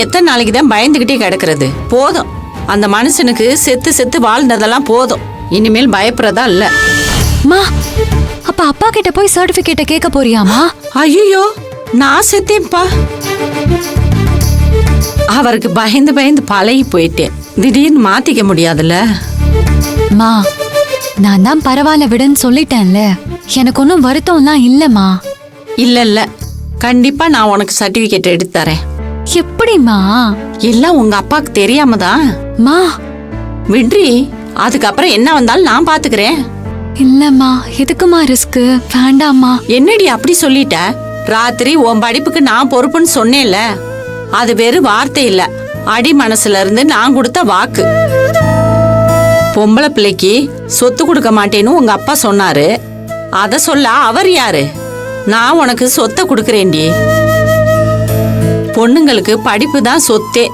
எத்தனை நாளைக்கு தான் பயந்துகிட்டே கிடக்கிறது? போதும், அந்த மனுஷனுக்கு செத்து செத்து வாழ்ந்ததெல்லாம் போதும். இனிமேல் பயப்படுறதா இல்ல. மா, அப்ப அப்பா கிட்ட போய் சர்டிபிகேட்ட கேட்க போறியாமா? ஐயோ, நான் செத்தேன்ப்பா. அவருக்கு பயந்து பயந்து பழகி போயிட்டேன். திடீர்னு மாத்திக்க முடியாதுல்ல. மா, நான் தான் பரவாயில்ல விடுன்னு சொல்லிட்டேன்ல. எனக்கு ஒன்னும் வருத்தம்லாம் இல்லம்மா. இல்ல இல்ல, கண்டிப்பா நான் உனக்கு சர்டிபிகேட் எடுத்து தரேன். எப்படிமா? எல்லாம் உங்க அப்பாக்கு தெரியாம தான். மா விட்ரி, அதுக்கப்புறம் என்ன வந்தாலும் நான் பாத்துக்கிறேன். இல்லம்மா, எதுக்குமா ரிஸ்க்? வேண்டாம்மா. என்னடி அப்படி சொல்லிட்ட? ராத்திரி உன் படிப்புக்கு நான் பொறுப்புன்னு சொன்னேன்ல. அது வெறும் வார்த்தை இல்ல, அடி மனசுல இருந்து நான் கொடுத்த வாக்கு. பொம்பளை பிள்ளைக்கு சொத்து கொடுக்க மாட்டேன்னு உங்க அப்பா சொன்னாரு. அத சொல்ல அவர் யாரு? நான் உனக்கு சொத்தை கொடுக்கறேன்டி. பொண்ணுங்களுக்கு படிப்பு தான் சொத்தே.